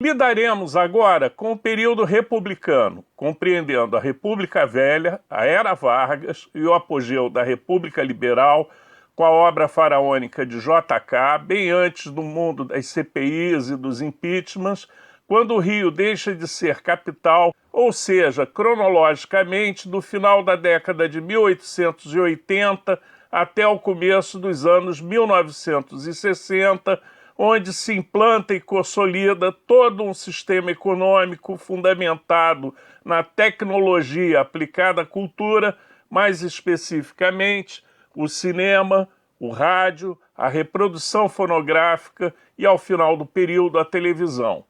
Lidaremos agora com o período republicano, compreendendo a República Velha, a Era Vargas e o apogeu da República Liberal, com a obra faraônica de J.K., bem antes do mundo das CPIs e dos impeachments, quando o Rio deixa de ser capital, ou seja, cronologicamente, do final da década de 1880 até o começo dos anos 1960, onde se implanta e consolida todo um sistema econômico fundamentado na tecnologia aplicada à cultura, mais especificamente o cinema, o rádio, a reprodução fonográfica e, ao final do período, a televisão.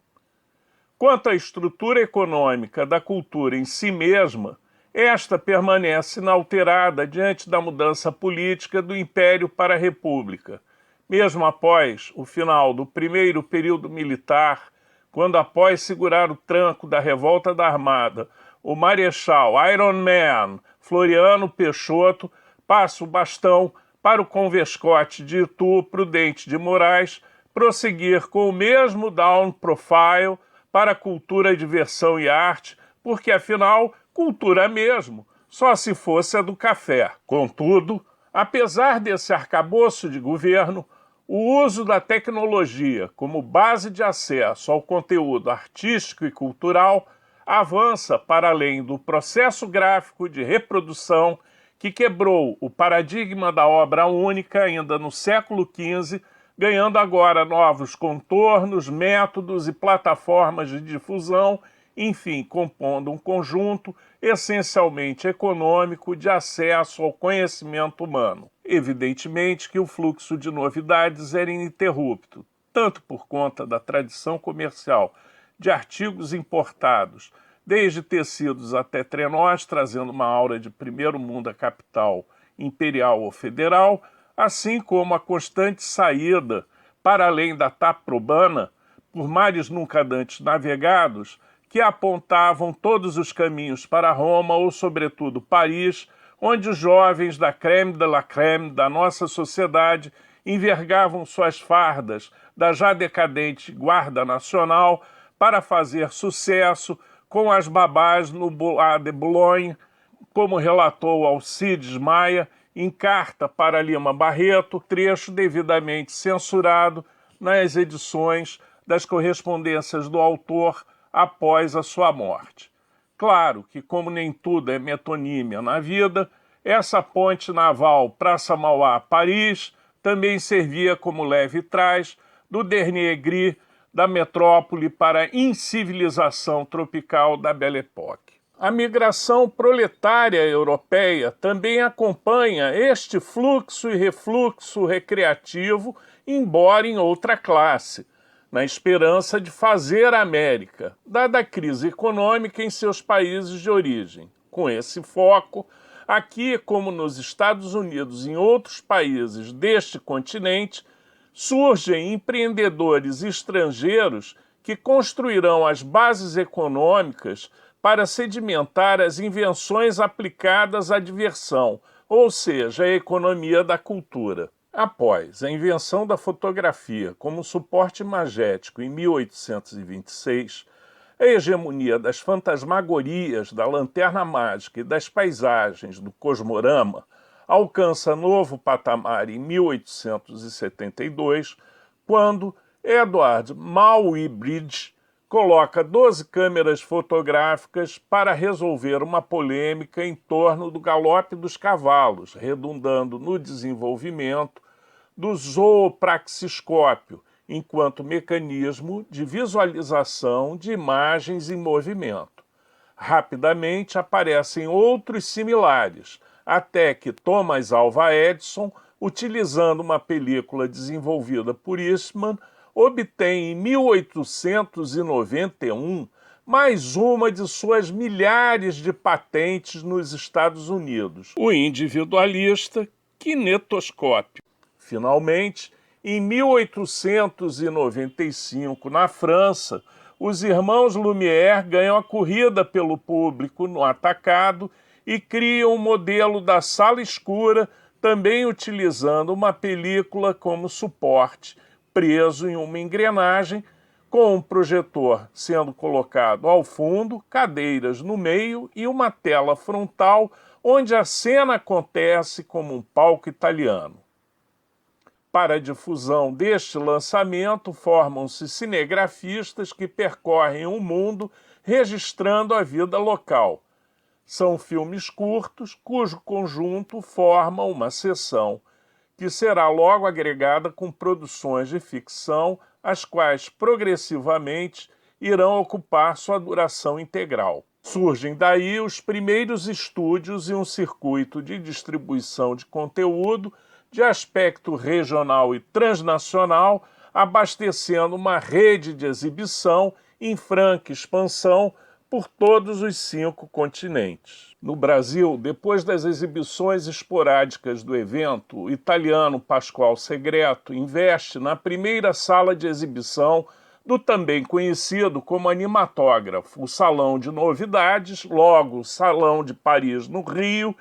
Quanto à estrutura econômica da cultura em si mesma, esta permanece inalterada diante da mudança política do Império para a República. Mesmo após o final do primeiro período militar, quando após segurar o tranco da revolta da Armada, o Marechal Iron Man Floriano Peixoto passa o bastão para o convescote de Itu Prudente de Moraes prosseguir com o mesmo down profile para cultura, diversão e arte, porque afinal, cultura mesmo, só se fosse a do café. Contudo, apesar desse arcabouço de governo, o uso da tecnologia como base de acesso ao conteúdo artístico e cultural avança para além do processo gráfico de reprodução que quebrou o paradigma da obra única ainda no século XV, ganhando agora novos contornos, métodos e plataformas de difusão, enfim, compondo um conjunto essencialmente econômico de acesso ao conhecimento humano. Evidentemente que o fluxo de novidades era ininterrupto, tanto por conta da tradição comercial de artigos importados, desde tecidos até trenós, trazendo uma aura de primeiro mundo à capital imperial ou federal, assim como a constante saída, para além da Taprobana, por mares nunca antes navegados, que apontavam todos os caminhos para Roma ou, sobretudo, Paris, onde os jovens da crème de la crème da nossa sociedade envergavam suas fardas da já decadente Guarda Nacional para fazer sucesso com as babás no Bois de Boulogne, como relatou Alcides Maia em carta para Lima Barreto, trecho devidamente censurado nas edições das correspondências do autor após a sua morte. Claro que, como nem tudo é metonímia na vida, essa ponte naval Praça Mauá-Paris também servia como leve trás do dernier gris da metrópole para a incivilização tropical da Belle Époque. A migração proletária europeia também acompanha este fluxo e refluxo recreativo, embora em outra classe, na esperança de fazer a América, dada a crise econômica em seus países de origem. Com esse foco, aqui como nos Estados Unidos e em outros países deste continente, surgem empreendedores estrangeiros que construirão as bases econômicas para sedimentar as invenções aplicadas à diversão, ou seja, a economia da cultura. Após a invenção da fotografia como suporte imagético em 1826, a hegemonia das fantasmagorias, da lanterna mágica e das paisagens do cosmorama alcança novo patamar em 1872, quando Edward Muybridge coloca 12 câmeras fotográficas para resolver uma polêmica em torno do galope dos cavalos, redundando no desenvolvimento do zoopraxiscópio, enquanto mecanismo de visualização de imagens em movimento. Rapidamente aparecem outros similares, até que Thomas Alva Edison, utilizando uma película desenvolvida por Eastman, obtém em 1891 mais uma de suas milhares de patentes nos Estados Unidos, o individualista kinetoscópio. Finalmente, em 1895, na França, os irmãos Lumière ganham a corrida pelo público no atacado e criam o modelo da sala escura, também utilizando uma película como suporte, preso em uma engrenagem, com um projetor sendo colocado ao fundo, cadeiras no meio e uma tela frontal onde a cena acontece como um palco italiano. Para a difusão deste lançamento, formam-se cinegrafistas que percorrem o mundo registrando a vida local. São filmes curtos, cujo conjunto forma uma seção, que será logo agregada com produções de ficção, as quais progressivamente irão ocupar sua duração integral. Surgem daí os primeiros estúdios e um circuito de distribuição de conteúdo de aspecto regional e transnacional, abastecendo uma rede de exibição em franca expansão por todos os 5 continentes. No Brasil, depois das exibições esporádicas do evento, o italiano Pascoal Segreto investe na primeira sala de exibição do também conhecido como Animatógrafo, o Salão de Novidades, logo Salão de Paris, no Rio,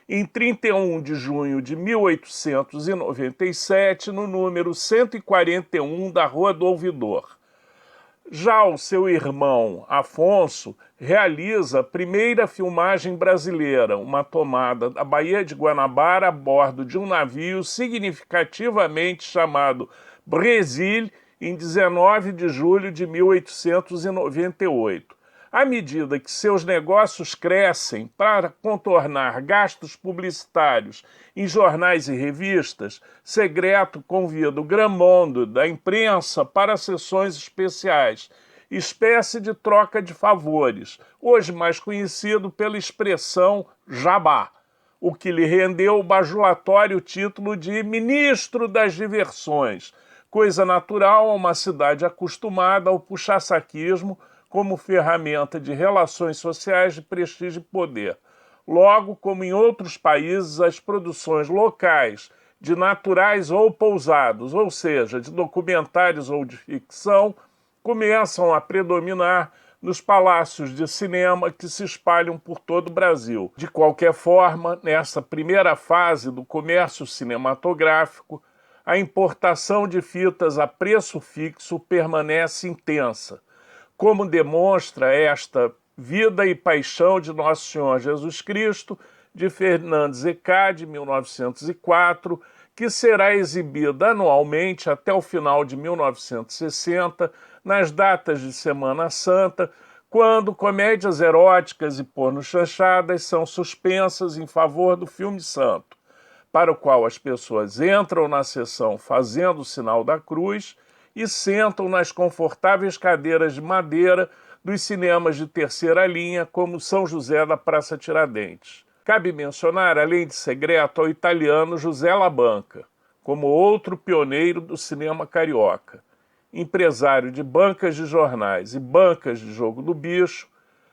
em 31 de junho de 1897, no número 141 da Rua do Ouvidor. Já o seu irmão, Afonso, realiza a primeira filmagem brasileira, uma tomada da Baía de Guanabara a bordo de um navio significativamente chamado Brésil, em 19 de julho de 1898. À medida que seus negócios crescem para contornar gastos publicitários em jornais e revistas, Segreto convida o Grand Monde da imprensa para sessões especiais, espécie de troca de favores, hoje mais conhecido pela expressão jabá, o que lhe rendeu o bajulatório título de Ministro das Diversões, coisa natural a uma cidade acostumada ao puxa-saquismo como ferramenta de relações sociais de prestígio e poder. Logo, como em outros países, as produções locais de naturais ou pousados, ou seja, de documentários ou de ficção, começam a predominar nos palácios de cinema que se espalham por todo o Brasil. De qualquer forma, nessa primeira fase do comércio cinematográfico, a importação de fitas a preço fixo permanece intensa, como demonstra esta Vida e Paixão de Nosso Senhor Jesus Cristo, de Fernand Zecca, de 1904, que será exibida anualmente até o final de 1960, nas datas de Semana Santa, quando comédias eróticas e pornochanchadas são suspensas em favor do filme santo, para o qual as pessoas entram na sessão fazendo o sinal da cruz e sentam nas confortáveis cadeiras de madeira dos cinemas de terceira linha, como São José da Praça Tiradentes. Cabe mencionar, além de Segreto, ao italiano José Labanca, como outro pioneiro do cinema carioca. Empresário de bancas de jornais e bancas de jogo do bicho,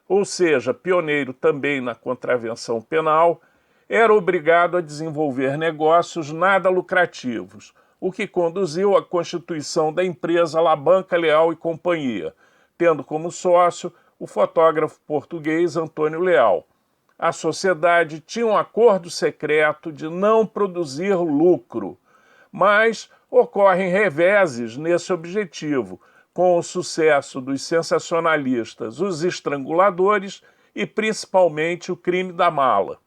ou seja, pioneiro também na contravenção penal, era obrigado a desenvolver negócios nada lucrativos, o que conduziu à constituição da empresa Labanca Leal e Companhia, tendo como sócio o fotógrafo português Antônio Leal. A sociedade tinha um acordo secreto de não produzir lucro, mas ocorrem reveses nesse objetivo, com o sucesso dos sensacionalistas, os estranguladores e principalmente o crime da mala,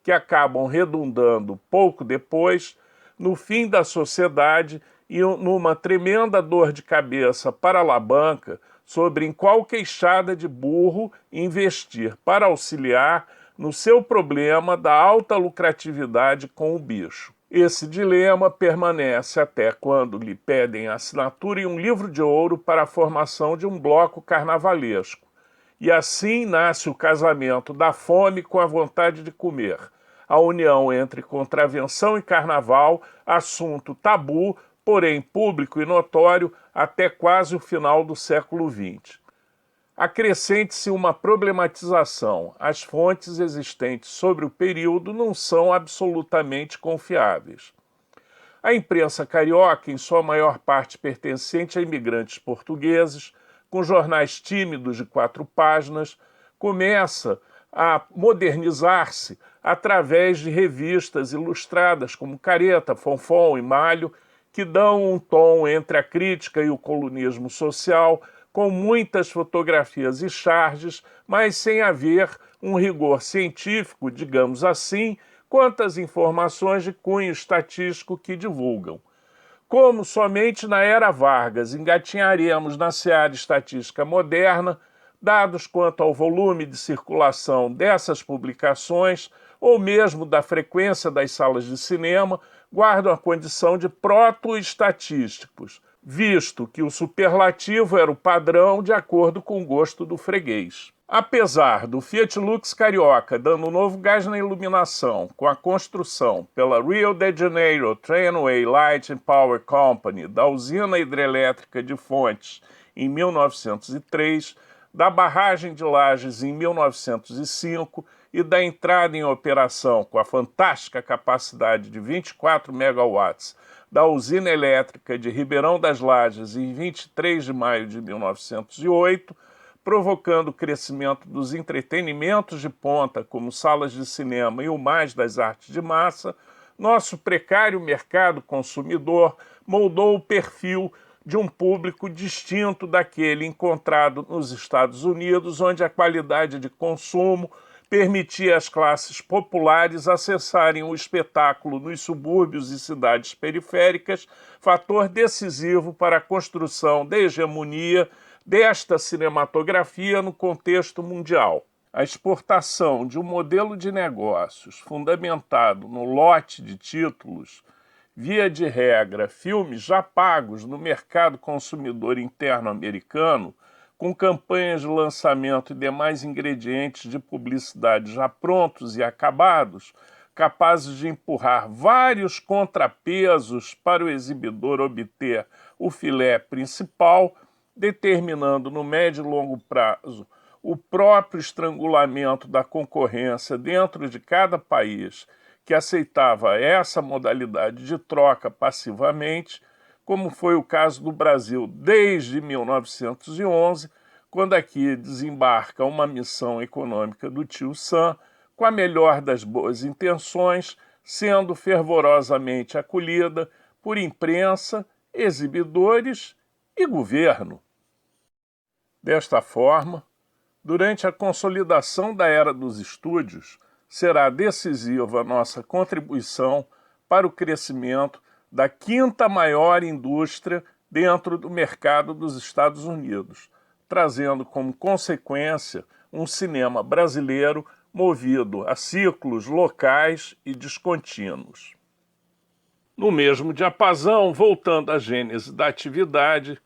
que acabam redundando pouco depois no fim da sociedade e numa tremenda dor de cabeça para Labanca sobre em qual queixada de burro investir para auxiliar no seu problema da alta lucratividade com o bicho. Esse dilema permanece até quando lhe pedem assinatura em um livro de ouro para a formação de um bloco carnavalesco. E assim nasce o casamento da fome com a vontade de comer, a união entre contravenção e carnaval, assunto tabu, porém público e notório até quase o final do século XX. Acrescente-se uma problematização: as fontes existentes sobre o período não são absolutamente confiáveis. A imprensa carioca, em sua maior parte pertencente a imigrantes portugueses, com jornais tímidos de 4 páginas, começa a modernizar-se através de revistas ilustradas como Careta, Fonfon e Malho, que dão um tom entre a crítica e o colunismo social, com muitas fotografias e charges, mas sem haver um rigor científico, digamos assim, quanto às informações de cunho estatístico que divulgam. Como somente na era Vargas engatinharemos na seara estatística moderna, dados quanto ao volume de circulação dessas publicações, ou mesmo da frequência das salas de cinema, guardam a condição de proto-estatísticos, visto que o superlativo era o padrão de acordo com o gosto do freguês. Apesar do Fiat Lux carioca dando um novo gás na iluminação com a construção pela Rio de Janeiro Tramway Light and Power Company da usina hidrelétrica de Fontes em 1903, da barragem de Lajes em 1905 e da entrada em operação com a fantástica capacidade de 24 megawatts da usina elétrica de Ribeirão das Lajes em 23 de maio de 1908, provocando o crescimento dos entretenimentos de ponta, como salas de cinema e o mais das artes de massa, nosso precário mercado consumidor moldou o perfil de um público distinto daquele encontrado nos Estados Unidos, onde a qualidade de consumo permitia às classes populares acessarem o espetáculo nos subúrbios e cidades periféricas, fator decisivo para a construção da hegemonia desta cinematografia no contexto mundial. A exportação de um modelo de negócios fundamentado no lote de títulos, via de regra, filmes já pagos no mercado consumidor interno americano, com campanhas de lançamento e demais ingredientes de publicidade já prontos e acabados, capazes de empurrar vários contrapesos para o exibidor obter o filé principal, determinando no médio e longo prazo o próprio estrangulamento da concorrência dentro de cada país que aceitava essa modalidade de troca passivamente, como foi o caso do Brasil desde 1911, quando aqui desembarca uma missão econômica do tio Sam, com a melhor das boas intenções, sendo fervorosamente acolhida por imprensa, exibidores e governo. Desta forma, durante a consolidação da era dos estúdios, será decisiva a nossa contribuição para o crescimento da 5ª maior indústria dentro do mercado dos Estados Unidos, trazendo como consequência um cinema brasileiro movido a ciclos locais e descontínuos. No mesmo diapasão, voltando à gênese da atividade,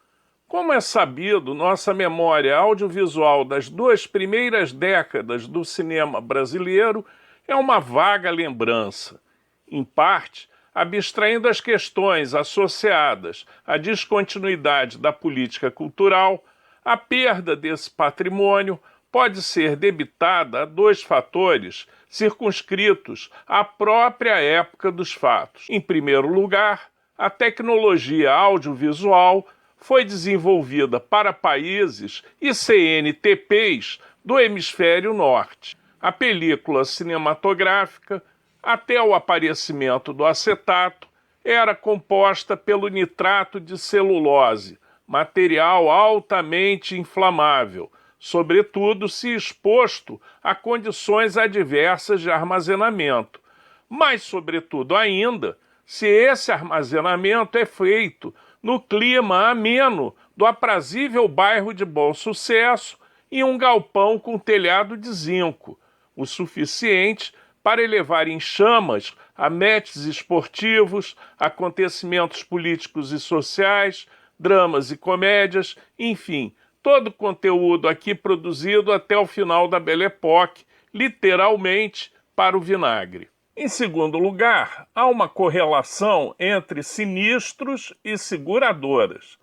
como é sabido, nossa memória audiovisual das 2 primeiras décadas do cinema brasileiro é uma vaga lembrança, em parte abstraindo as questões associadas à descontinuidade da política cultural. A perda desse patrimônio pode ser debitada a 2 fatores circunscritos à própria época dos fatos. Em primeiro lugar, a tecnologia audiovisual foi desenvolvida para países e CNTPs do hemisfério norte. A película cinematográfica, até o aparecimento do acetato, era composta pelo nitrato de celulose, material altamente inflamável, sobretudo se exposto a condições adversas de armazenamento, mas, sobretudo ainda, se esse armazenamento é feito no clima ameno do aprazível bairro de Bom Sucesso em um galpão com telhado de zinco, o suficiente para elevar em chamas a matches esportivos, acontecimentos políticos e sociais, dramas e comédias, enfim, todo o conteúdo aqui produzido até o final da Belle Époque, literalmente para o vinagre. Em segundo lugar, há uma correlação entre sinistros e seguradoras.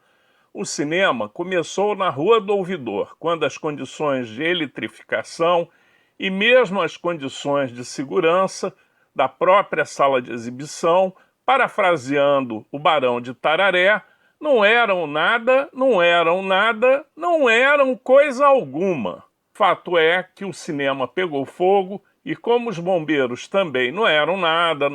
O cinema começou na Rua do Ouvidor, quando as condições de eletrificação e mesmo as condições de segurança da própria sala de exibição, parafraseando o Barão de Tararé, não eram nada, não eram coisa alguma. Fato é que o cinema pegou fogo e, como os bombeiros também não eram nada,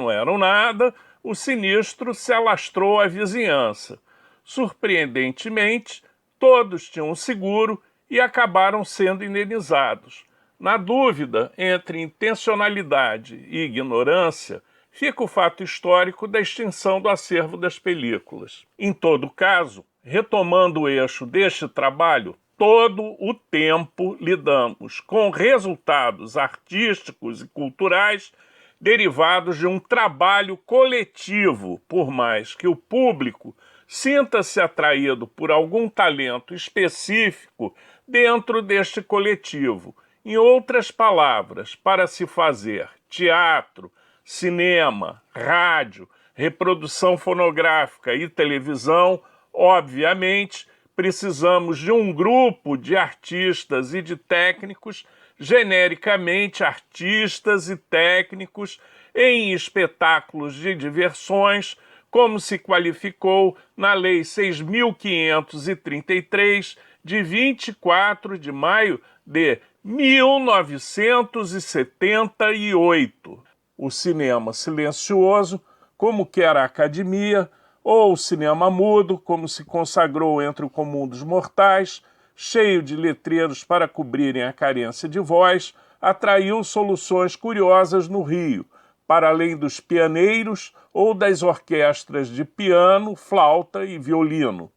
o sinistro se alastrou à vizinhança. Surpreendentemente, todos tinham seguro e acabaram sendo indenizados. Na dúvida entre intencionalidade e ignorância, fica o fato histórico da extinção do acervo das películas. Em todo caso, retomando o eixo deste trabalho, todo o tempo lidamos com resultados artísticos e culturais derivados de um trabalho coletivo, por mais que o público sinta-se atraído por algum talento específico dentro deste coletivo. Em outras palavras, para se fazer teatro, cinema, rádio, reprodução fonográfica e televisão, obviamente, precisamos de um grupo de artistas e de técnicos, genericamente artistas e técnicos, em espetáculos de diversões, como se qualificou na Lei 6.533, de 24 de maio de 1978. O cinema silencioso, como quer a academia, ou o cinema mudo, como se consagrou entre o comum dos mortais, cheio de letreiros para cobrirem a carência de voz, atraiu soluções curiosas no Rio, para além dos pianeiros ou das orquestras de piano, flauta e violino.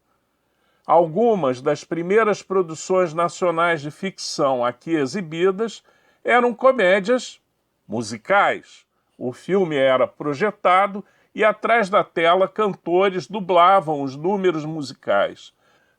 Algumas das primeiras produções nacionais de ficção aqui exibidas eram comédias musicais. O filme era projetado e atrás da tela cantores dublavam os números musicais.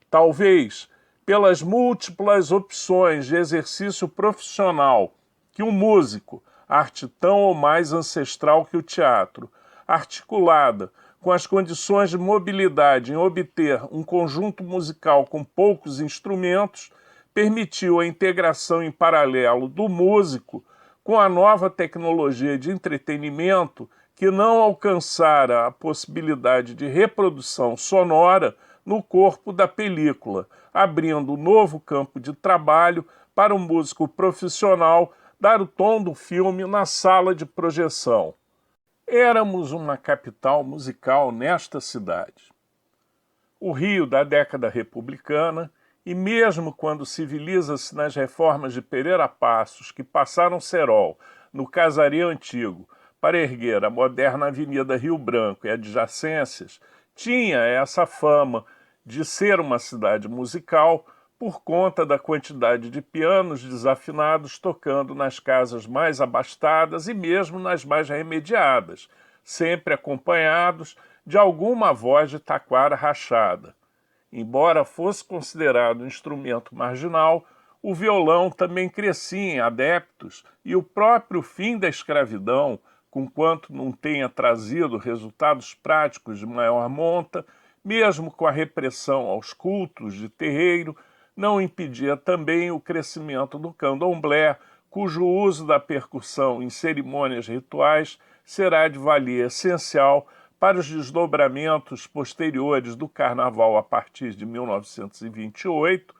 Talvez pelas múltiplas opções de exercício profissional que um músico, arte tão ou mais ancestral que o teatro, articulada com as condições de mobilidade em obter um conjunto musical com poucos instrumentos, permitiu a integração em paralelo do músico com a nova tecnologia de entretenimento que não alcançara a possibilidade de reprodução sonora no corpo da película, abrindo um novo campo de trabalho para um músico profissional dar o tom do filme na sala de projeção. Éramos uma capital musical nesta cidade. O Rio da década republicana, e mesmo quando civiliza-se nas reformas de Pereira Passos, que passaram Serol, no Casario Antigo, para erguer a moderna Avenida Rio Branco e adjacências, tinha essa fama de ser uma cidade musical por conta da quantidade de pianos desafinados tocando nas casas mais abastadas e mesmo nas mais remediadas, sempre acompanhados de alguma voz de taquara rachada. Embora fosse considerado um instrumento marginal, o violão também crescia em adeptos e o próprio fim da escravidão, conquanto não tenha trazido resultados práticos de maior monta, mesmo com a repressão aos cultos de terreiro, não impedia também o crescimento do candomblé, cujo uso da percussão em cerimônias rituais será de valia essencial para os desdobramentos posteriores do carnaval a partir de 1928,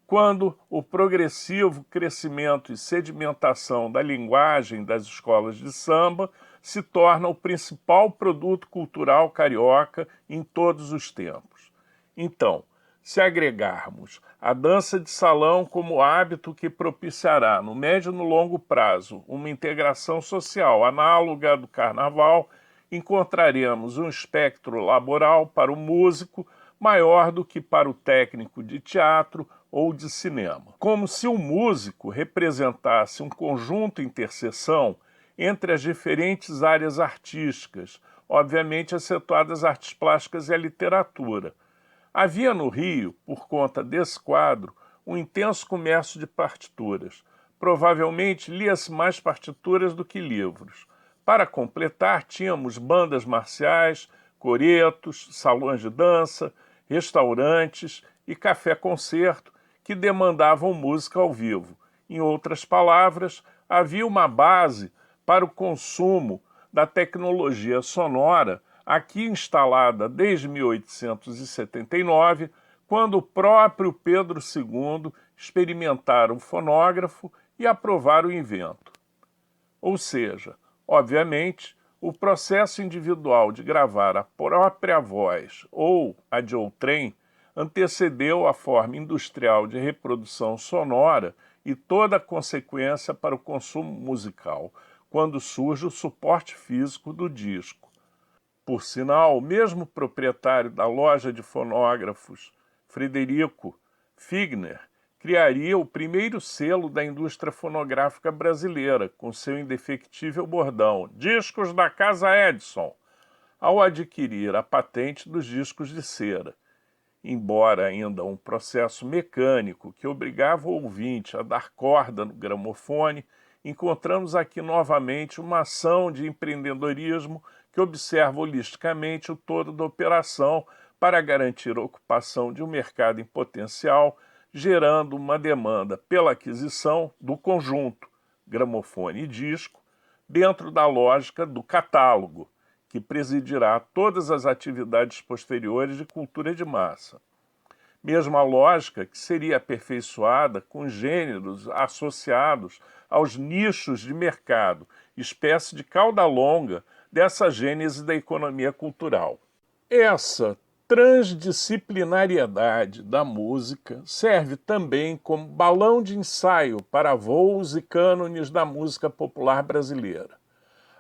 quando o progressivo crescimento e sedimentação da linguagem das escolas de samba se torna o principal produto cultural carioca em todos os tempos. Então, se agregarmos a dança de salão como hábito que propiciará, no médio e no longo prazo, uma integração social análoga do carnaval, encontraremos um espectro laboral para o músico maior do que para o técnico de teatro ou de cinema. Como se o músico representasse um conjunto interseção entre as diferentes áreas artísticas, obviamente excetuadas as artes plásticas e a literatura. Havia no Rio, por conta desse quadro, um intenso comércio de partituras. Provavelmente lia-se mais partituras do que livros. Para completar, tínhamos bandas marciais, coretos, salões de dança, restaurantes e café-concerto que demandavam música ao vivo. Em outras palavras, havia uma base para o consumo da tecnologia sonora aqui instalada desde 1879, quando o próprio Pedro II experimentara o fonógrafo e aprovara o invento. Ou seja, obviamente, o processo individual de gravar a própria voz ou a de outrem antecedeu a forma industrial de reprodução sonora e toda a consequência para o consumo musical, quando surge o suporte físico do disco. Por sinal, o mesmo proprietário da loja de fonógrafos, Frederico Figner, criaria o primeiro selo da indústria fonográfica brasileira, com seu indefectível bordão "Discos da Casa Edison", ao adquirir a patente dos discos de cera. Embora ainda um processo mecânico que obrigava o ouvinte a dar corda no gramofone, encontramos aqui novamente uma ação de empreendedorismo que observa holisticamente o todo da operação para garantir a ocupação de um mercado em potencial, gerando uma demanda pela aquisição do conjunto, gramofone e disco, dentro da lógica do catálogo, que presidirá todas as atividades posteriores de cultura de massa. Mesma lógica que seria aperfeiçoada com gêneros associados aos nichos de mercado, espécie de cauda longa dessa gênese da economia cultural. Essa transdisciplinariedade da música serve também como balão de ensaio para voos e cânones da música popular brasileira.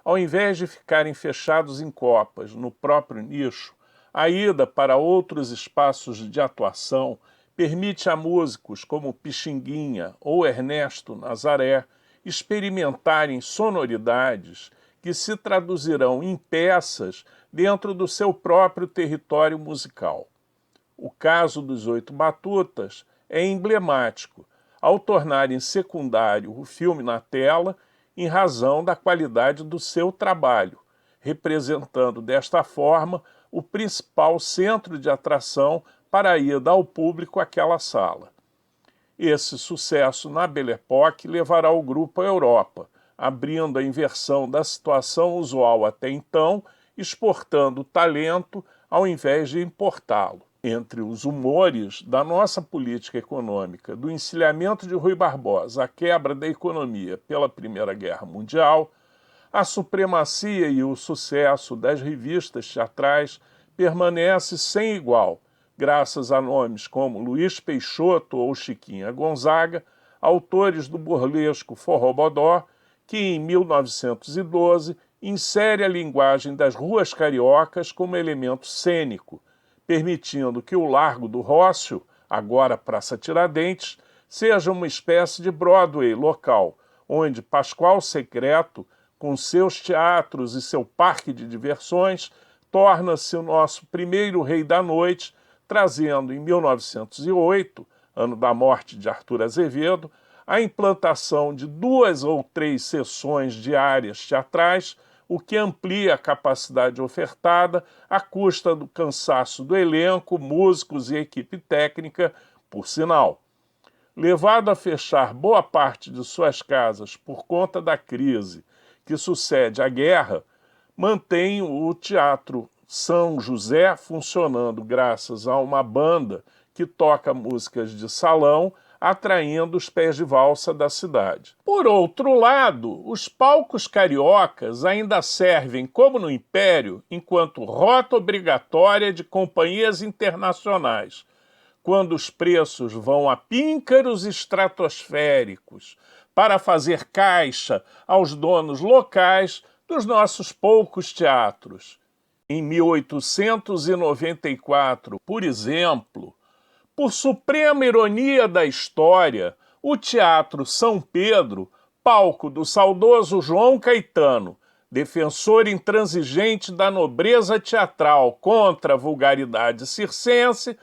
Ao invés de ficarem fechados em copas no próprio nicho, a ida para outros espaços de atuação permite a músicos como Pixinguinha ou Ernesto Nazaré experimentarem sonoridades que se traduzirão em peças dentro do seu próprio território musical. O caso dos Oito Batutas é emblemático, ao tornarem secundário o filme na tela em razão da qualidade do seu trabalho, representando desta forma o principal centro de atração para a ida ao público àquela sala. Esse sucesso na Belle Époque levará o grupo à Europa, abrindo a inversão da situação usual até então, exportando o talento ao invés de importá-lo. Entre os humores da nossa política econômica, do encilhamento de Rui Barbosa à quebra da economia pela Primeira Guerra Mundial, a supremacia e o sucesso das revistas teatrais permanece sem igual, graças a nomes como Luiz Peixoto ou Chiquinha Gonzaga, autores do burlesco Forrobodó, que em 1912 insere a linguagem das ruas cariocas como elemento cênico, permitindo que o Largo do Rócio, agora Praça Tiradentes, seja uma espécie de Broadway local, onde Pascoal Secreto, com seus teatros e seu parque de diversões, torna-se o nosso primeiro rei da noite, trazendo em 1908, ano da morte de Arthur Azevedo, a implantação de 2 ou 3 sessões diárias teatrais, o que amplia a capacidade ofertada à custa do cansaço do elenco, músicos e equipe técnica, por sinal. Levado a fechar boa parte de suas casas por conta da crise que sucede à guerra, mantém o Teatro São José funcionando graças a uma banda que toca músicas de salão, atraindo os pés de valsa da cidade. Por outro lado, os palcos cariocas ainda servem, como no Império, enquanto rota obrigatória de companhias internacionais, quando os preços vão a píncaros estratosféricos para fazer caixa aos donos locais dos nossos poucos teatros. Em 1894, por exemplo, por suprema ironia da história, o Teatro São Pedro, palco do saudoso João Caetano, defensor intransigente da nobreza teatral contra a vulgaridade circense,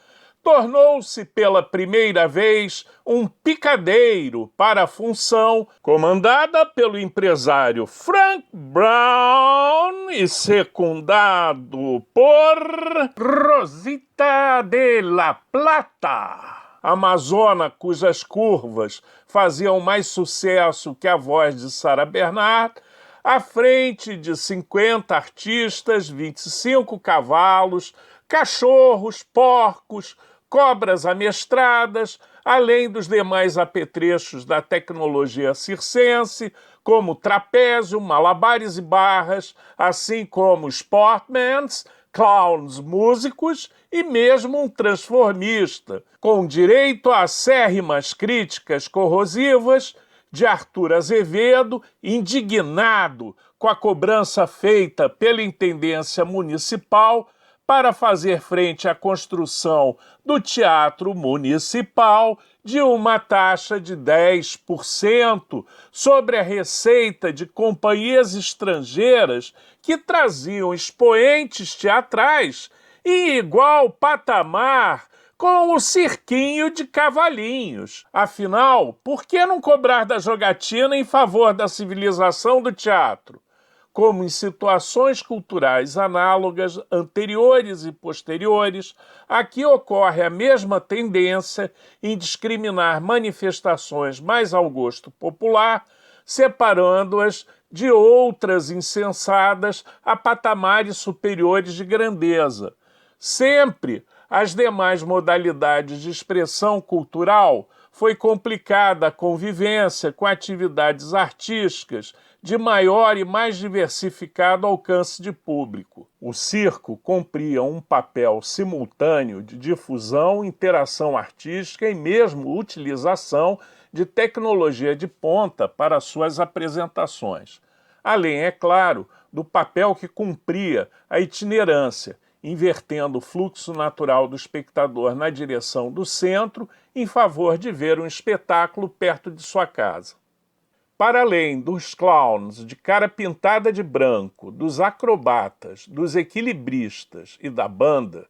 tornou-se pela primeira vez um picadeiro para a função, comandada pelo empresário Frank Brown e secundado por Rosita de la Plata, amazona cujas curvas faziam mais sucesso que a voz de Sarah Bernhardt, à frente de 50 artistas, 25 cavalos, cachorros, porcos, cobras amestradas, além dos demais apetrechos da tecnologia circense, como trapézio, malabares e barras, assim como sportmans, clowns músicos e mesmo um transformista, com direito a acérrimas críticas corrosivas de Arthur Azevedo, indignado com a cobrança feita pela Intendência Municipal para fazer frente à construção do Teatro Municipal de uma taxa de 10% sobre a receita de companhias estrangeiras que traziam expoentes teatrais em igual patamar com o cirquinho de cavalinhos. Afinal, por que não cobrar da jogatina em favor da civilização do teatro? Como em situações culturais análogas, anteriores e posteriores, aqui ocorre a mesma tendência em discriminar manifestações mais ao gosto popular, separando-as de outras insensadas a patamares superiores de grandeza. Sempre as demais modalidades de expressão cultural foi complicada a convivência com atividades artísticas de maior e mais diversificado alcance de público. O circo cumpria um papel simultâneo de difusão, interação artística e mesmo utilização de tecnologia de ponta para suas apresentações. Além, é claro, do papel que cumpria a itinerância, invertendo o fluxo natural do espectador na direção do centro em favor de ver um espetáculo perto de sua casa. Para além dos clowns de cara pintada de branco, dos acrobatas, dos equilibristas e da banda,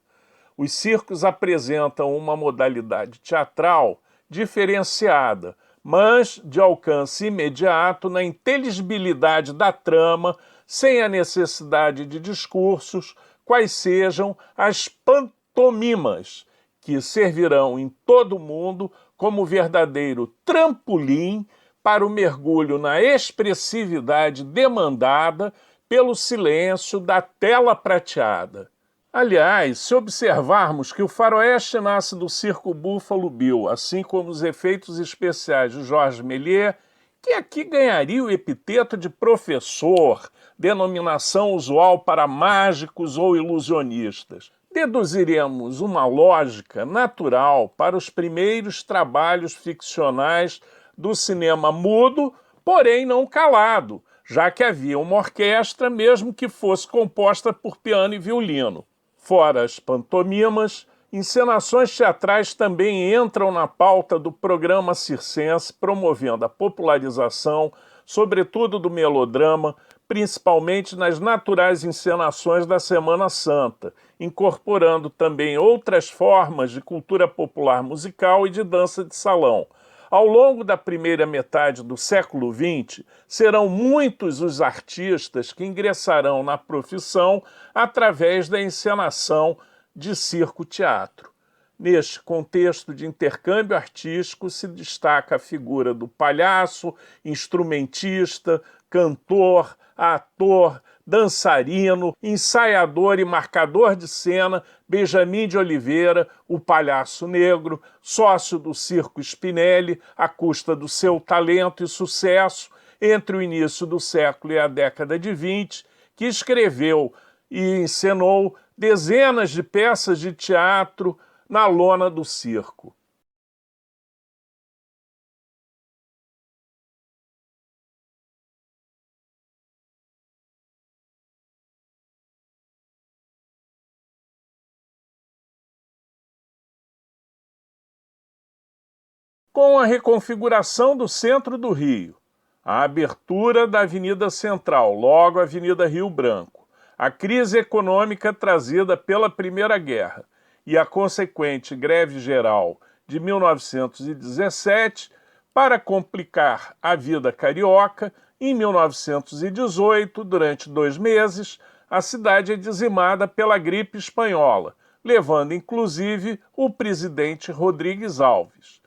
os circos apresentam uma modalidade teatral diferenciada, mas de alcance imediato na inteligibilidade da trama, sem a necessidade de discursos, quais sejam as pantomimas, que servirão em todo o mundo como verdadeiro trampolim para o mergulho na expressividade demandada pelo silêncio da tela prateada. Aliás, se observarmos que o faroeste nasce do Circo Buffalo Bill, assim como os efeitos especiais de Georges Méliès, que aqui ganharia o epiteto de professor, denominação usual para mágicos ou ilusionistas, deduziremos uma lógica natural para os primeiros trabalhos ficcionais do cinema mudo, porém não calado, já que havia uma orquestra, mesmo que fosse composta por piano e violino. Fora as pantomimas, encenações teatrais também entram na pauta do programa circense, promovendo a popularização, sobretudo do melodrama, principalmente nas naturais encenações da Semana Santa, incorporando também outras formas de cultura popular musical e de dança de salão. Ao longo da primeira metade do século XX, serão muitos os artistas que ingressarão na profissão através da encenação de circo-teatro. Neste contexto de intercâmbio artístico se destaca a figura do palhaço, instrumentista, cantor, ator, dançarino, ensaiador e marcador de cena Benjamin de Oliveira, o Palhaço Negro, sócio do Circo Spinelli, à custa do seu talento e sucesso, entre o início do século e a década de 20, que escreveu e encenou dezenas de peças de teatro na lona do circo. com a reconfiguração do centro do Rio, a abertura da Avenida Central, logo Avenida Rio Branco, a crise econômica trazida pela Primeira Guerra e a consequente greve geral de 1917, para complicar a vida carioca, em 1918, durante 2 meses, a cidade é dizimada pela gripe espanhola, levando inclusive o presidente Rodrigues Alves.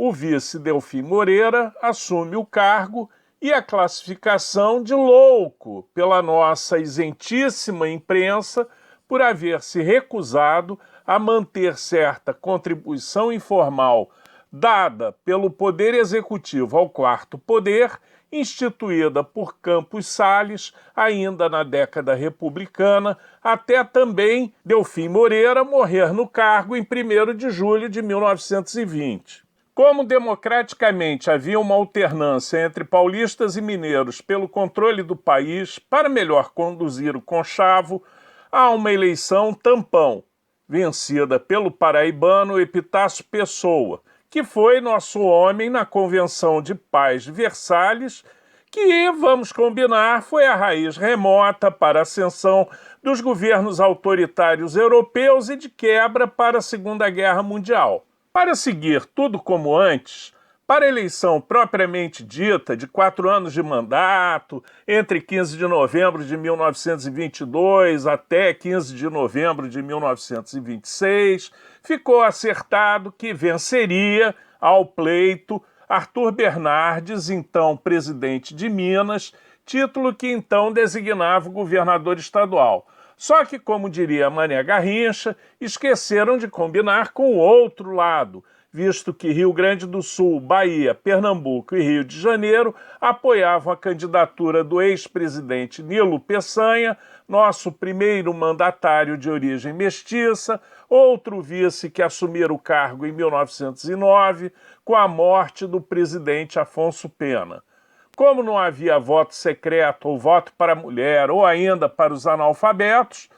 O vice Delfim Moreira assume o cargo e a classificação de louco pela nossa isentíssima imprensa por haver se recusado a manter certa contribuição informal dada pelo Poder Executivo ao Quarto Poder, instituída por Campos Salles ainda na década republicana, até também Delfim Moreira morrer no cargo em 1º de julho de 1920. Como democraticamente havia uma alternância entre paulistas e mineiros pelo controle do país para melhor conduzir o conchavo, há uma eleição tampão, vencida pelo paraibano Epitácio Pessoa, que foi nosso homem na Convenção de Paz de Versalhes, que, vamos combinar, foi a raiz remota para a ascensão dos governos autoritários europeus e de quebra para a Segunda Guerra Mundial. Para seguir tudo como antes, para a eleição propriamente dita de 4 anos de mandato, entre 15 de novembro de 1922 até 15 de novembro de 1926, ficou acertado que venceria ao pleito Arthur Bernardes, então presidente de Minas, título que então designava o governador estadual. Só que, como diria Mané Garrincha, esqueceram de combinar com o outro lado, visto que Rio Grande do Sul, Bahia, Pernambuco e Rio de Janeiro apoiavam a candidatura do ex-presidente Nilo Peçanha, nosso primeiro mandatário de origem mestiça, outro vice que assumira o cargo em 1909, com a morte do presidente Afonso Pena. Como não havia voto secreto ou voto para a mulher ou ainda para os analfabetos,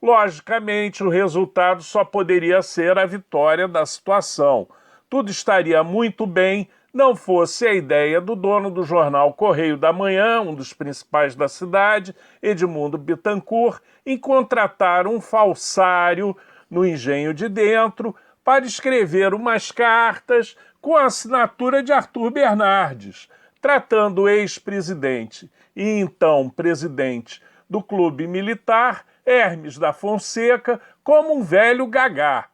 logicamente o resultado só poderia ser a vitória da situação. Tudo estaria muito bem, não fosse a ideia do dono do jornal Correio da Manhã, um dos principais da cidade, Edmundo Bittencourt, em contratar um falsário no Engenho de Dentro para escrever umas cartas com a assinatura de Arthur Bernardes, tratando o ex-presidente e então presidente do Clube Militar, Hermes da Fonseca, como um velho gagá.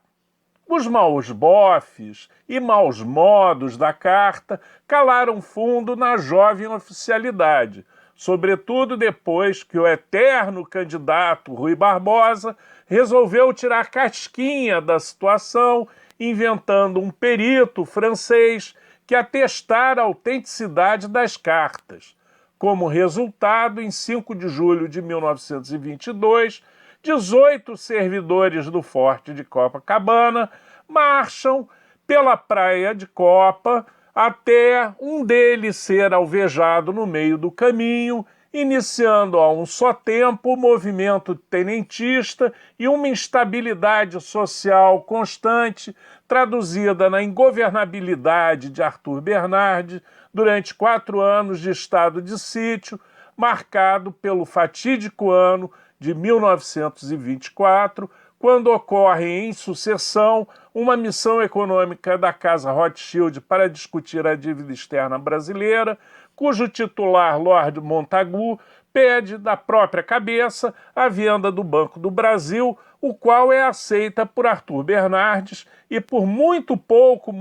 Os maus bofes e maus modos da carta calaram fundo na jovem oficialidade, sobretudo depois que o eterno candidato Rui Barbosa resolveu tirar casquinha da situação, inventando um perito francês que atestara a autenticidade das cartas. Como resultado, em 5 de julho de 1922, 18 servidores do Forte de Copacabana marcham pela praia de Copa até um deles ser alvejado no meio do caminho, iniciando a um só tempo o movimento tenentista e uma instabilidade social constante, traduzida na ingovernabilidade de Arthur Bernardes durante 4 anos de estado de sítio, marcado pelo fatídico ano de 1924, quando ocorre em sucessão uma missão econômica da Casa Rothschild para discutir a dívida externa brasileira, cujo titular, Lord Montagu, pede da própria cabeça a venda do Banco do Brasil, o qual é aceita por Arthur Bernardes e por muito pouco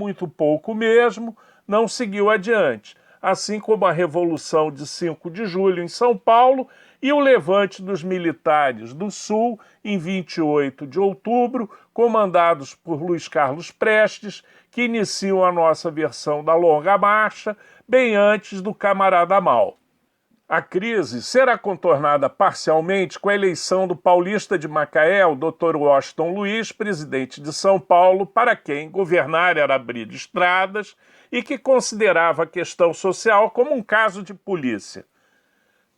mesmo, não seguiu adiante, assim como a Revolução de 5 de julho em São Paulo e o levante dos militares do Sul em 28 de outubro, comandados por Luiz Carlos Prestes, que iniciam a nossa versão da longa marcha, bem antes do Camarada Mau. A crise será contornada parcialmente com a eleição do paulista de Macaé, o Dr. Washington Luiz, presidente de São Paulo, para quem governar era abrir estradas e que considerava a questão social como um caso de polícia.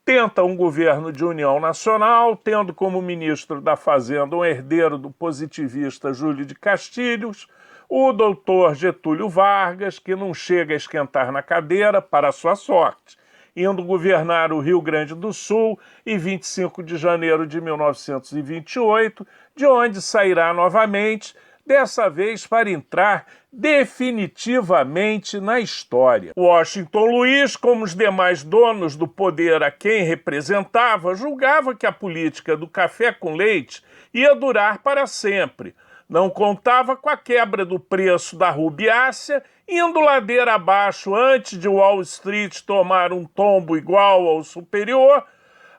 tenta um governo de união nacional, tendo como ministro da Fazenda um herdeiro do positivista Júlio de Castilhos, o doutor Getúlio Vargas, que não chega a esquentar na cadeira, para sua sorte, indo governar o Rio Grande do Sul em 25 de janeiro de 1928, de onde sairá novamente, dessa vez para entrar definitivamente na história. Washington Luiz, como os demais donos do poder a quem representava, julgava que a política do café com leite ia durar para sempre. Não contava com a quebra do preço da rubiácea, indo ladeira abaixo antes de Wall Street tomar um tombo igual ao superior,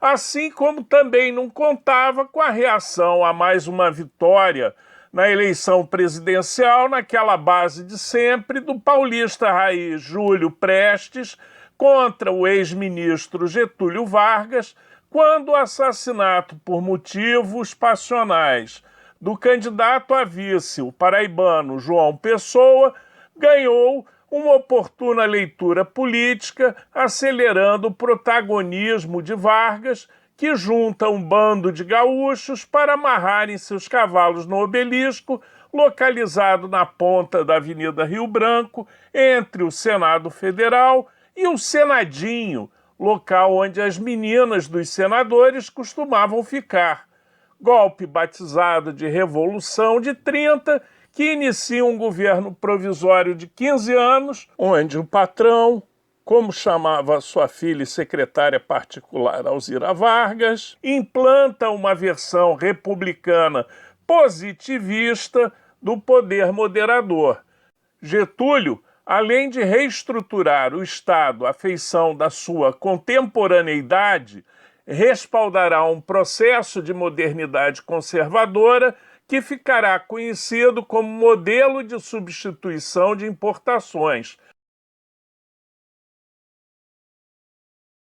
assim como também não contava com a reação a mais uma vitória na eleição presidencial, naquela base de sempre do paulista raiz Júlio Prestes contra o ex-ministro Getúlio Vargas, quando o assassinato por motivos passionais do candidato a vice, o paraibano João Pessoa, ganhou uma oportuna leitura política, acelerando o protagonismo de Vargas, que junta um bando de gaúchos para amarrarem seus cavalos no obelisco, localizado na ponta da Avenida Rio Branco, entre o Senado Federal e o Senadinho, local onde as meninas dos senadores costumavam ficar. Golpe batizado de Revolução de 30, que inicia um governo provisório de 15 anos, onde o patrão, como chamava sua filha e secretária particular Alzira Vargas, implanta uma versão republicana positivista do poder moderador. Getúlio, além de reestruturar o Estado à feição da sua contemporaneidade, respaldará um processo de modernidade conservadora que ficará conhecido como modelo de substituição de importações.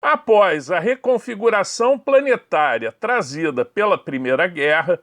Após a reconfiguração planetária trazida pela Primeira Guerra,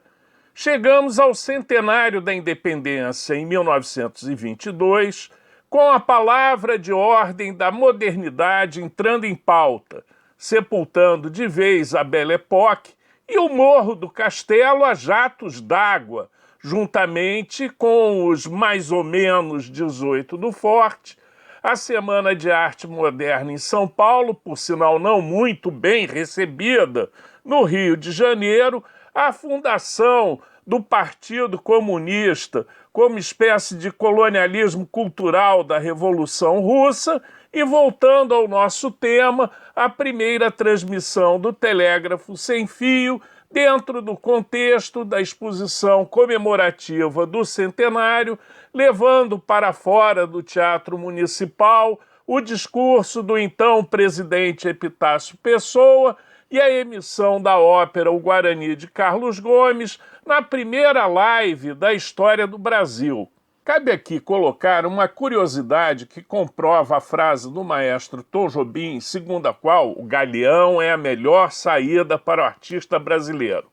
chegamos ao centenário da independência em 1922, com a palavra de ordem da modernidade entrando em pauta, sepultando de vez a Belle Époque e o Morro do Castelo a jatos d'água, juntamente com os mais ou menos 18 do Forte, a Semana de Arte Moderna em São Paulo, por sinal não muito bem recebida, no Rio de Janeiro, a fundação do Partido Comunista como espécie de colonialismo cultural da Revolução Russa e, voltando ao nosso tema, a primeira transmissão do telégrafo sem fio dentro do contexto da exposição comemorativa do centenário, levando para fora do Teatro Municipal o discurso do então presidente Epitácio Pessoa e a emissão da ópera O Guarani de Carlos Gomes na primeira live da história do Brasil. Cabe aqui colocar uma curiosidade que comprova a frase do maestro Tom Jobim, segundo a qual o Galeão é a melhor saída para o artista brasileiro.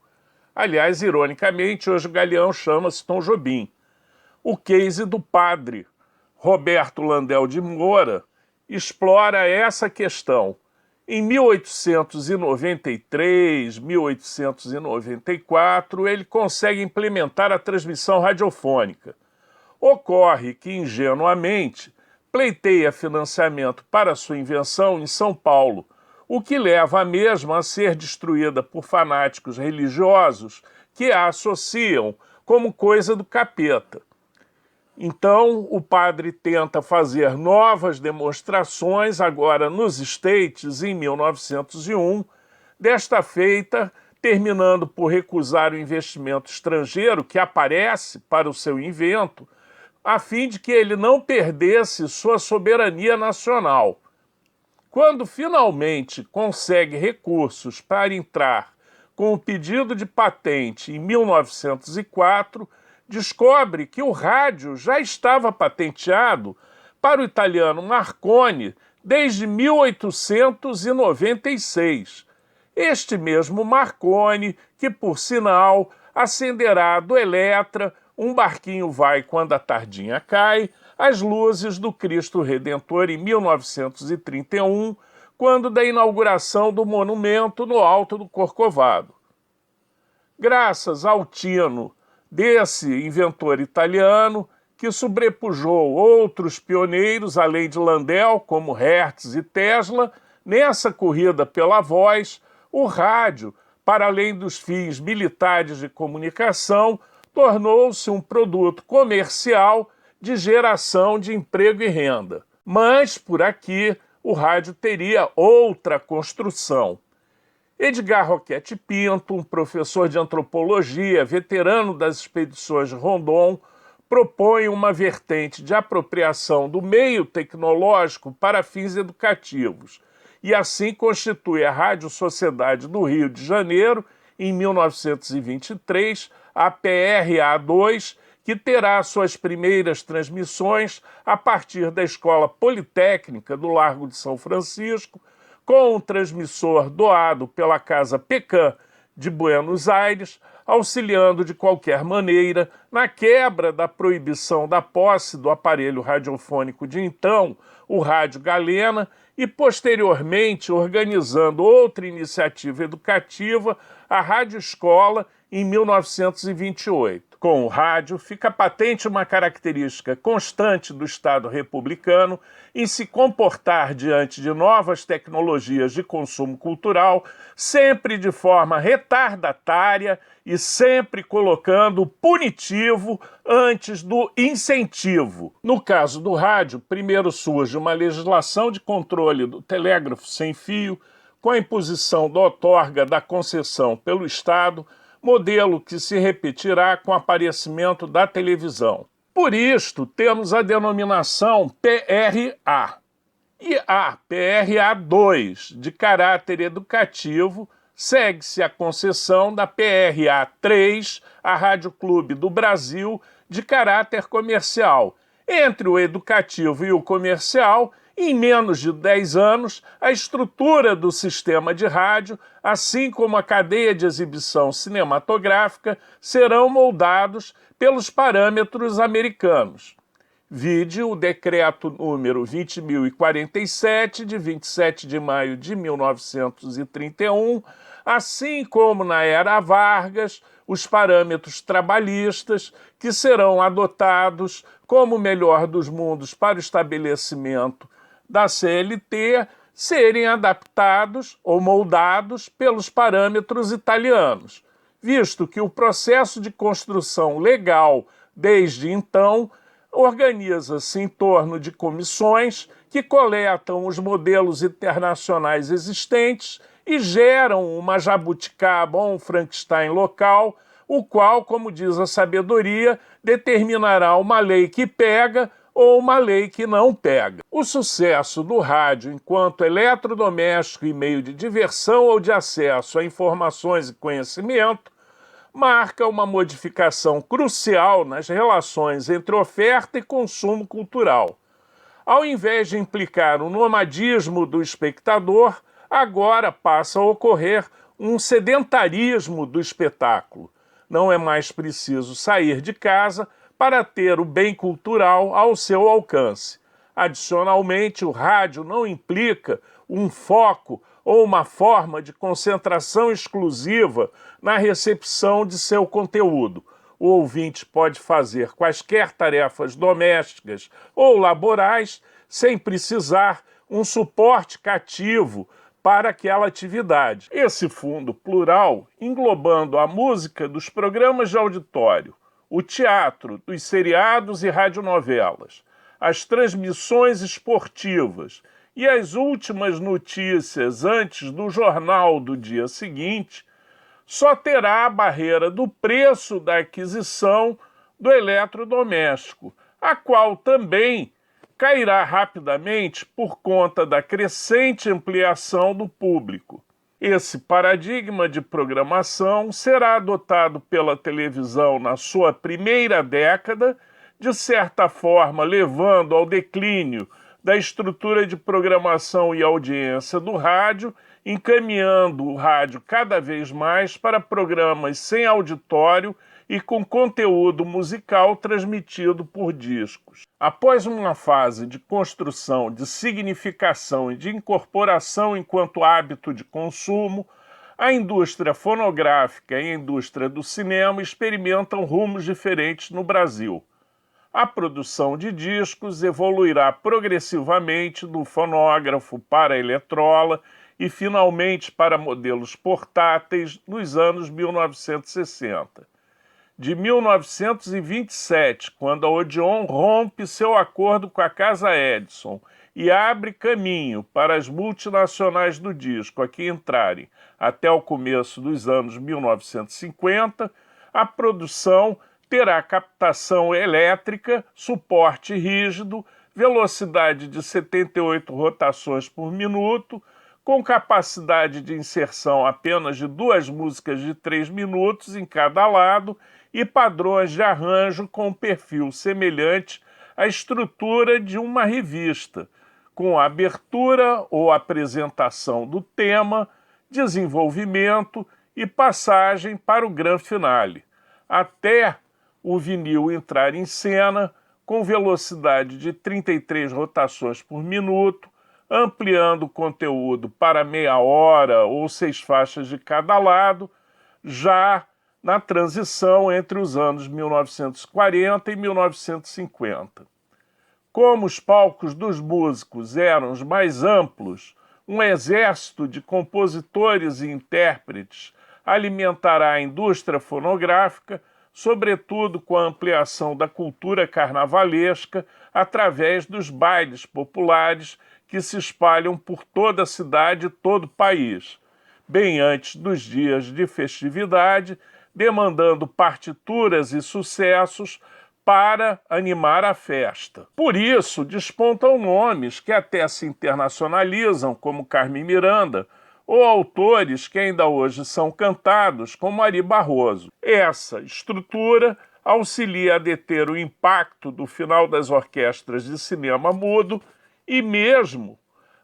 Aliás, ironicamente, hoje o Galeão chama-se Tom Jobim. O case do padre Roberto Landel de Moura explora essa questão. Em 1893, 1894, ele consegue implementar a transmissão radiofônica. Ocorre que, ingenuamente, pleiteia financiamento para sua invenção em São Paulo, o que leva a mesma a ser destruída por fanáticos religiosos que a associam como coisa do capeta. Então, o padre tenta fazer novas demonstrações, agora nos States, em 1901, desta feita, terminando por recusar o investimento estrangeiro que aparece para o seu invento, a fim de que ele não perdesse sua soberania nacional. Quando finalmente consegue recursos para entrar com o pedido de patente em 1904, descobre que o rádio já estava patenteado para o italiano Marconi desde 1896. Este mesmo Marconi, que por sinal acenderá do Eletra, Um Barquinho Vai Quando a Tardinha Cai, as luzes do Cristo Redentor em 1931, quando da inauguração do monumento no Alto do Corcovado. Graças ao tino desse inventor italiano, que sobrepujou outros pioneiros, além de Landau, como Hertz e Tesla, nessa corrida pela voz, o rádio, para além dos fins militares de comunicação, tornou-se um produto comercial de geração de emprego e renda. Mas, por aqui, o rádio teria outra construção. Edgar Roquette Pinto, um professor de antropologia, veterano das expedições de Rondon, propõe uma vertente de apropriação do meio tecnológico para fins educativos, e assim constitui a Rádio Sociedade do Rio de Janeiro, em 1923, a PRA2, que terá suas primeiras transmissões a partir da Escola Politécnica do Largo de São Francisco, com um transmissor doado pela Casa Pecan de Buenos Aires, auxiliando de qualquer maneira na quebra da proibição da posse do aparelho radiofônico de então, o Rádio Galena, e posteriormente organizando outra iniciativa educativa, a Rádio Escola, em 1928. Com o rádio, fica patente uma característica constante do Estado republicano em se comportar diante de novas tecnologias de consumo cultural, sempre de forma retardatária e sempre colocando o punitivo antes do incentivo. No caso do rádio, primeiro surge uma legislação de controle do telégrafo sem fio, com a imposição da outorga da concessão pelo Estado, modelo que se repetirá com o aparecimento da televisão. Por isto, temos a denominação PRA. E a PRA2, de caráter educativo, segue-se a concessão da PRA3, a Rádio Clube do Brasil, de caráter comercial. Entre o educativo e o comercial, em menos de 10 anos, a estrutura do sistema de rádio, assim como a cadeia de exibição cinematográfica, serão moldados pelos parâmetros americanos. Vide o decreto número 20.047, de 27 de maio de 1931, assim como na era Vargas, os parâmetros trabalhistas que serão adotados como o melhor dos mundos para o estabelecimento da CLT serem adaptados ou moldados pelos parâmetros italianos, visto que o processo de construção legal, desde então, organiza-se em torno de comissões que coletam os modelos internacionais existentes e geram uma jabuticaba ou um Frankenstein local, o qual, como diz a sabedoria, determinará uma lei que pega ou uma lei que não pega. O sucesso do rádio enquanto eletrodoméstico e meio de diversão ou de acesso a informações e conhecimento marca uma modificação crucial nas relações entre oferta e consumo cultural. Ao invés de implicar o nomadismo do espectador, agora passa a ocorrer um sedentarismo do espetáculo. Não é mais preciso sair de casa para ter o bem cultural ao seu alcance. Adicionalmente, o rádio não implica um foco ou uma forma de concentração exclusiva na recepção de seu conteúdo. O ouvinte pode fazer quaisquer tarefas domésticas ou laborais sem precisar um suporte cativo para aquela atividade. Esse fundo plural, englobando a música dos programas de auditório, o teatro, dos seriados e radionovelas, as transmissões esportivas e as últimas notícias antes do jornal do dia seguinte, só terá a barreira do preço da aquisição do eletrodoméstico, a qual também cairá rapidamente por conta da crescente ampliação do público. Esse paradigma de programação será adotado pela televisão na sua primeira década, de certa forma levando ao declínio da estrutura de programação e audiência do rádio, encaminhando o rádio cada vez mais para programas sem auditório e com conteúdo musical transmitido por discos. Após uma fase de construção, de significação e de incorporação enquanto hábito de consumo, a indústria fonográfica e a indústria do cinema experimentam rumos diferentes no Brasil. A produção de discos evoluirá progressivamente do fonógrafo para a eletrola e finalmente para modelos portáteis nos anos 1960. De 1927, quando a Odeon rompe seu acordo com a Casa Edison e abre caminho para as multinacionais do disco aqui entrarem até o começo dos anos 1950, a produção terá captação elétrica, suporte rígido, velocidade de 78 rotações por minuto, com capacidade de inserção apenas de 2 músicas de 3 minutos em cada lado e padrões de arranjo com um perfil semelhante à estrutura de uma revista, com a abertura ou apresentação do tema, desenvolvimento e passagem para o grande finale, até o vinil entrar em cena com velocidade de 33 rotações por minuto, ampliando o conteúdo para meia hora ou 6 faixas de cada lado, já na transição entre os anos 1940 e 1950. Como os palcos dos músicos eram os mais amplos, um exército de compositores e intérpretes alimentará a indústria fonográfica, sobretudo com a ampliação da cultura carnavalesca através dos bailes populares que se espalham por toda a cidade e todo o país, bem antes dos dias de festividade, demandando partituras e sucessos para animar a festa. Por isso, despontam nomes que até se internacionalizam, como Carmen Miranda, ou autores que ainda hoje são cantados, como Ari Barroso. Essa estrutura auxilia a deter o impacto do final das orquestras de cinema mudo e mesmo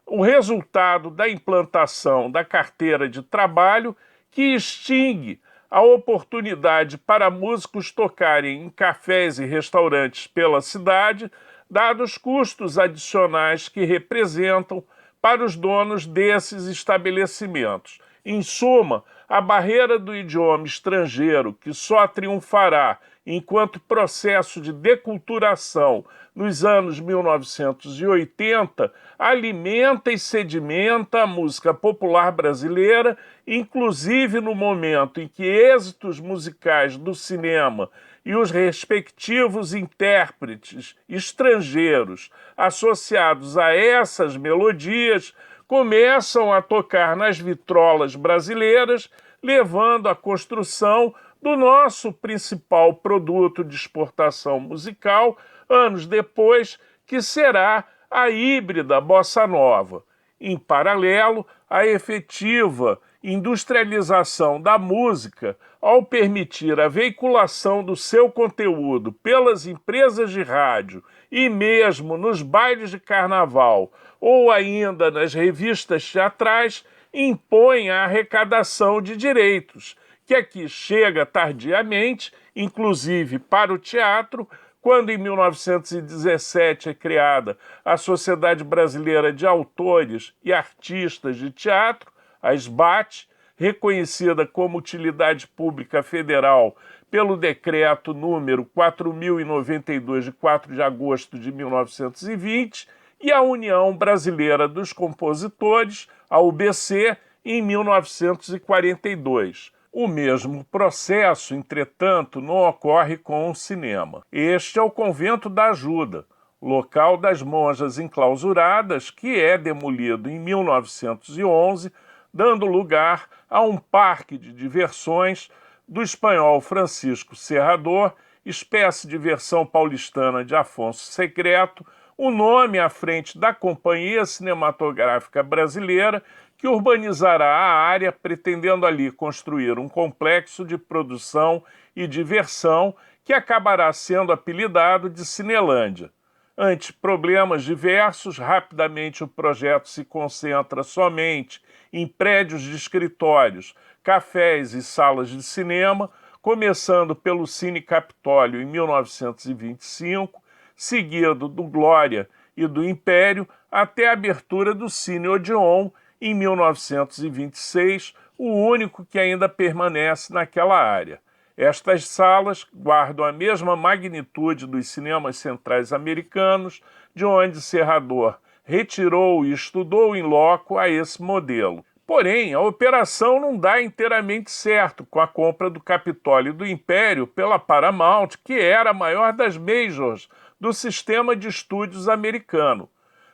o resultado da implantação da carteira de trabalho que extingue a oportunidade para músicos tocarem em cafés e restaurantes pela cidade, dados custos adicionais que representam para os donos desses estabelecimentos. Em suma, a barreira do idioma estrangeiro, que só triunfará enquanto processo de deculturação nos anos 1980, alimenta e sedimenta a música popular brasileira, inclusive no momento em que êxitos musicais do cinema e os respectivos intérpretes estrangeiros associados a essas melodias começam a tocar nas vitrolas brasileiras, levando à construção do nosso principal produto de exportação musical, anos depois, que será a híbrida bossa nova. Em paralelo, a efetiva industrialização da música, ao permitir a veiculação do seu conteúdo pelas empresas de rádio e mesmo nos bailes de carnaval ou ainda nas revistas teatrais, impõe a arrecadação de direitos, que aqui chega tardiamente, inclusive para o teatro, quando em 1917 é criada a Sociedade Brasileira de Autores e Artistas de Teatro, a SBAT, reconhecida como utilidade pública federal pelo decreto número 4092 de 4 de agosto de 1920, e a União Brasileira dos Compositores, a UBC, em 1942. O mesmo processo, entretanto, não ocorre com o cinema. Este é o Convento da Ajuda, local das monjas enclausuradas, que é demolido em 1911, dando lugar a um parque de diversões do espanhol Francisco Serrador, espécie de versão paulistana de Afonso Secreto, o nome à frente da Companhia Cinematográfica Brasileira, que urbanizará a área, pretendendo ali construir um complexo de produção e diversão que acabará sendo apelidado de Cinelândia. Ante problemas diversos, rapidamente o projeto se concentra somente em prédios de escritórios, cafés e salas de cinema, começando pelo Cine Capitólio em 1925, seguido do Glória e do Império, até a abertura do Cine Odeon em 1926, o único que ainda permanece naquela área. Estas salas guardam a mesma magnitude dos cinemas centrais americanos, de onde Serrador retirou e estudou in loco a esse modelo. Porém, a operação não dá inteiramente certo com a compra do Capitólio e do Império pela Paramount, que era a maior das majors do sistema de estúdios americano.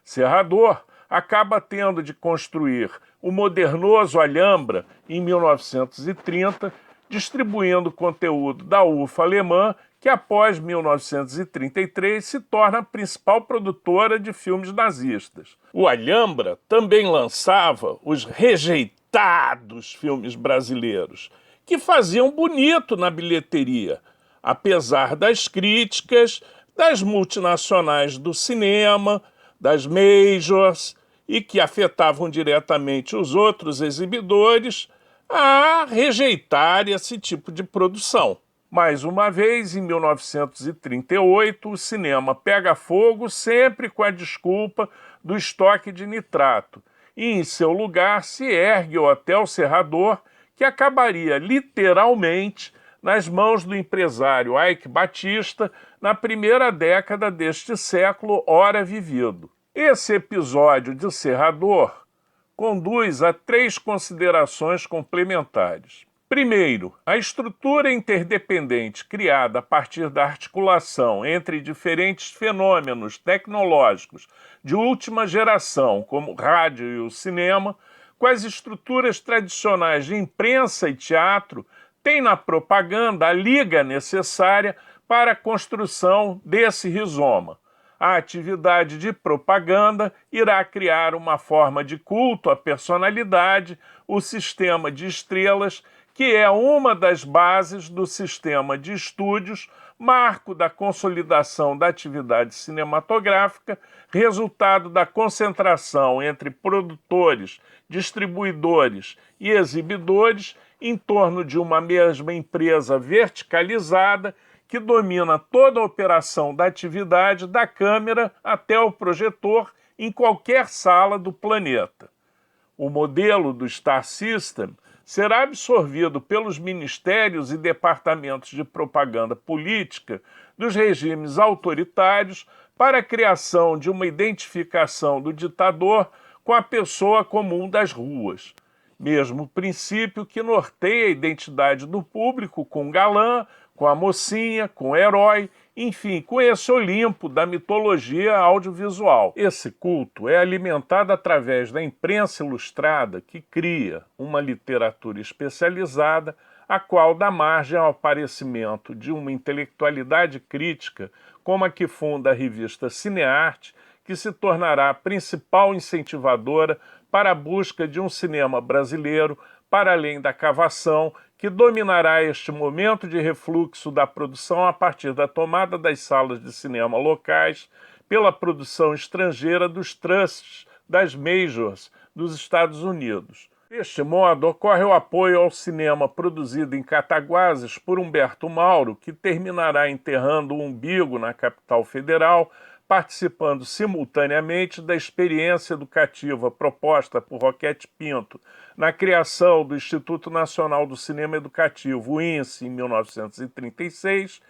Serrador acaba tendo de construir o modernoso Alhambra em 1930, distribuindo conteúdo da UFA alemã, que após 1933 se torna a principal produtora de filmes nazistas. O Alhambra também lançava os rejeitados filmes brasileiros, que faziam bonito na bilheteria, apesar das críticas das multinacionais do cinema, das majors, e que afetavam diretamente os outros exibidores a rejeitar esse tipo de produção. Mais uma vez, em 1938, o cinema pega fogo sempre com a desculpa do estoque de nitrato, e em seu lugar se ergue o Hotel Serrador, que acabaria literalmente nas mãos do empresário Ike Batista na primeira década deste século ora vivido. Esse episódio de Serrador conduz a 3 considerações complementares. Primeiro, a estrutura interdependente criada a partir da articulação entre diferentes fenômenos tecnológicos de última geração, como o rádio e o cinema, com as estruturas tradicionais de imprensa e teatro, tem na propaganda a liga necessária para a construção desse rizoma. A atividade de propaganda irá criar uma forma de culto à personalidade, o sistema de estrelas, que é uma das bases do sistema de estúdios, marco da consolidação da atividade cinematográfica, resultado da concentração entre produtores, distribuidores e exibidores em torno de uma mesma empresa verticalizada que domina toda a operação da atividade, da câmera até o projetor, em qualquer sala do planeta. O modelo do Star System será absorvido pelos ministérios e departamentos de propaganda política dos regimes autoritários para a criação de uma identificação do ditador com a pessoa comum das ruas. Mesmo princípio que norteia a identidade do público com o galã, com a mocinha, com o herói, enfim, com esse Olimpo da mitologia audiovisual. Esse culto é alimentado através da imprensa ilustrada, que cria uma literatura especializada, a qual dá margem ao aparecimento de uma intelectualidade crítica, como a que funda a revista Cinearte, que se tornará a principal incentivadora para a busca de um cinema brasileiro, para além da cavação, que dominará este momento de refluxo da produção a partir da tomada das salas de cinema locais pela produção estrangeira dos trusts das majors dos Estados Unidos. Deste modo, ocorre o apoio ao cinema produzido em Cataguases por Humberto Mauro, que terminará enterrando o umbigo na capital federal, participando simultaneamente da experiência educativa proposta por Roquete Pinto na criação do Instituto Nacional do Cinema Educativo, o INSE, em 1936,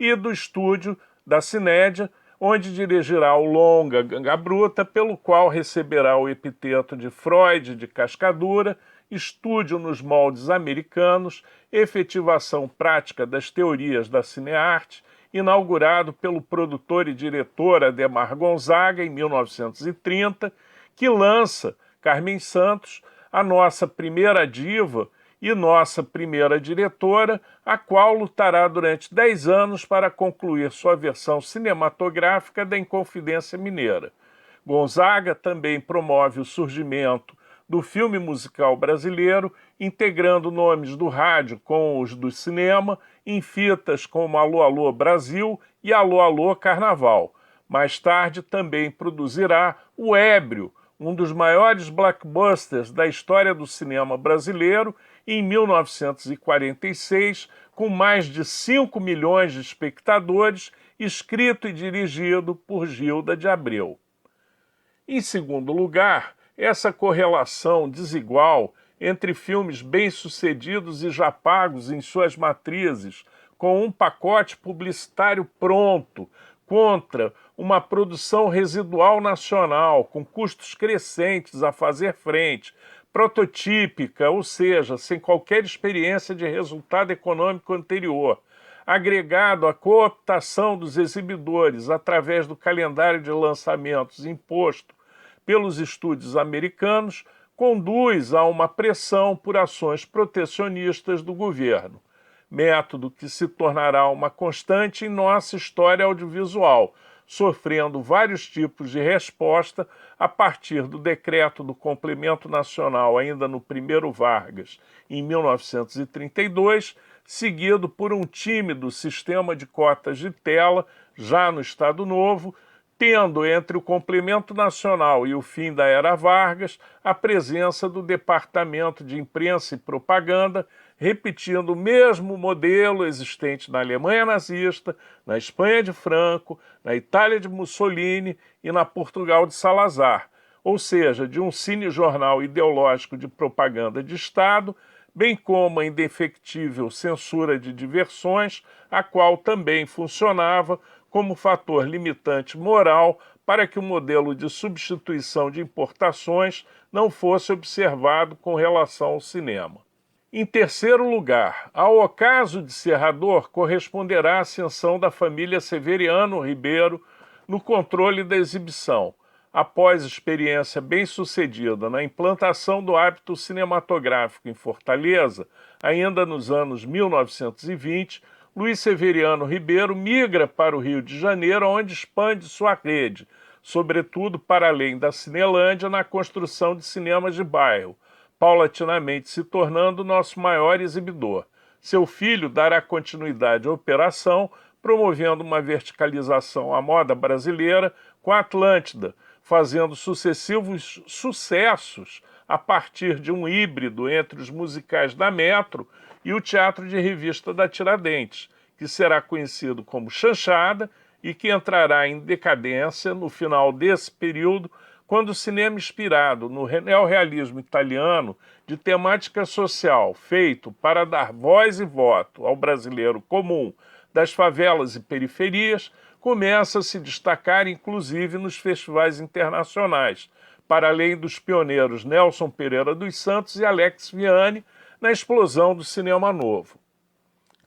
e do estúdio da Cinédia, onde dirigirá o longa Ganga Bruta, pelo qual receberá o epiteto de Freud de Cascadura, estúdio nos moldes americanos, efetivação prática das teorias da cinearte, inaugurado pelo produtor e diretor Ademar Gonzaga em 1930, que lança Carmen Santos, a nossa primeira diva e nossa primeira diretora, a qual lutará durante 10 anos para concluir sua versão cinematográfica da Inconfidência Mineira. Gonzaga também promove o surgimento do filme musical brasileiro, integrando nomes do rádio com os do cinema, em fitas como Alô Alô Brasil e Alô Alô Carnaval. Mais tarde também produzirá O Ébrio, um dos maiores blockbusters da história do cinema brasileiro, em 1946, com mais de 5 milhões de espectadores, escrito e dirigido por Gilda de Abreu. Em segundo lugar, essa correlação desigual entre filmes bem-sucedidos e já pagos em suas matrizes, com um pacote publicitário pronto, contra uma produção residual nacional, com custos crescentes a fazer frente, prototípica, ou seja, sem qualquer experiência de resultado econômico anterior, agregado à cooptação dos exibidores através do calendário de lançamentos imposto pelos estúdios americanos, conduz a uma pressão por ações protecionistas do governo, método que se tornará uma constante em nossa história audiovisual, sofrendo vários tipos de resposta a partir do decreto do Complemento Nacional, ainda no primeiro Vargas, em 1932, seguido por um tímido sistema de cotas de tela, já no Estado Novo, tendo entre o Complemento Nacional e o fim da Era Vargas a presença do Departamento de Imprensa e Propaganda, repetindo o mesmo modelo existente na Alemanha nazista, na Espanha de Franco, na Itália de Mussolini e na Portugal de Salazar, ou seja, de um cinejornal ideológico de propaganda de Estado, bem como a indefectível censura de diversões, a qual também funcionava como fator limitante moral para que o modelo de substituição de importações não fosse observado com relação ao cinema. Em terceiro lugar, ao ocaso de Serrador corresponderá a ascensão da família Severiano Ribeiro no controle da exibição, após experiência bem-sucedida na implantação do hábito cinematográfico em Fortaleza, ainda nos anos 1920, Luiz Severiano Ribeiro migra para o Rio de Janeiro, onde expande sua rede, sobretudo para além da Cinelândia, na construção de cinemas de bairro, paulatinamente se tornando nosso maior exibidor. Seu filho dará continuidade à operação, promovendo uma verticalização à moda brasileira com a Atlântida, fazendo sucessivos sucessos a partir de um híbrido entre os musicais da Metro e o teatro de revista da Tiradentes, que será conhecido como Chanchada e que entrará em decadência no final desse período, quando o cinema inspirado no neorrealismo italiano de temática social, feito para dar voz e voto ao brasileiro comum das favelas e periferias, começa a se destacar inclusive nos festivais internacionais, para além dos pioneiros Nelson Pereira dos Santos e Alex Vianney, na explosão do cinema novo.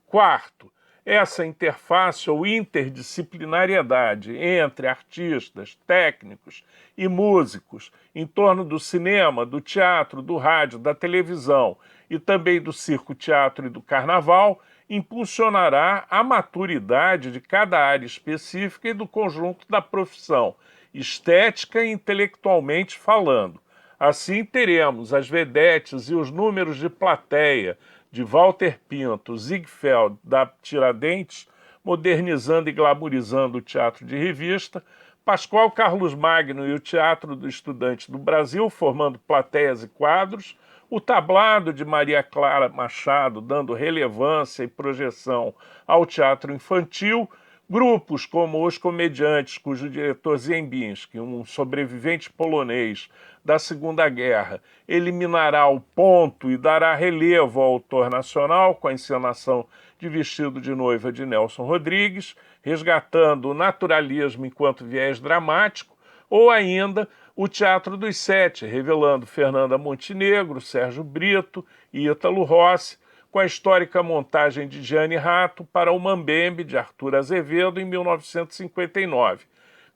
Quarto, essa interface ou interdisciplinariedade entre artistas, técnicos e músicos em torno do cinema, do teatro, do rádio, da televisão e também do circo-teatro e do carnaval impulsionará a maturidade de cada área específica e do conjunto da profissão, estética e intelectualmente falando. Assim teremos as vedetes e os números de plateia de Walter Pinto, Ziegfeld, da Tiradentes, modernizando e glamourizando o teatro de revista, Pascoal Carlos Magno e o Teatro do Estudante do Brasil, formando plateias e quadros, o tablado de Maria Clara Machado, dando relevância e projeção ao teatro infantil, grupos como Os Comediantes, cujo diretor Ziembinski, um sobrevivente polonês da Segunda Guerra, eliminará o ponto e dará relevo ao autor nacional com a encenação de Vestido de Noiva de Nelson Rodrigues, resgatando o naturalismo enquanto viés dramático, ou ainda o Teatro dos Sete, revelando Fernanda Montenegro, Sérgio Brito e Ítalo Rossi, com a histórica montagem de Gianni Rato para o Mambembe, de Arthur Azevedo, em 1959.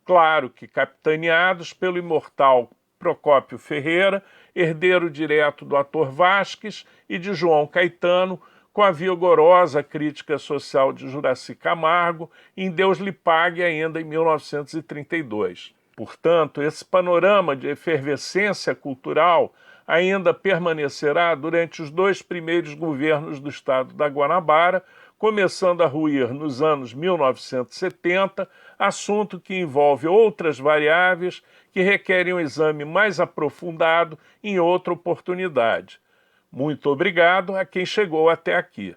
Claro que capitaneados pelo imortal Procópio Ferreira, herdeiro direto do ator Vasques e de João Caetano, com a vigorosa crítica social de Juraci Camargo, em Deus lhe pague, ainda em 1932. Portanto, esse panorama de efervescência cultural ainda permanecerá durante os 2 primeiros governos do estado da Guanabara, começando a ruir nos anos 1970, assunto que envolve outras variáveis que requerem um exame mais aprofundado em outra oportunidade. Muito obrigado a quem chegou até aqui.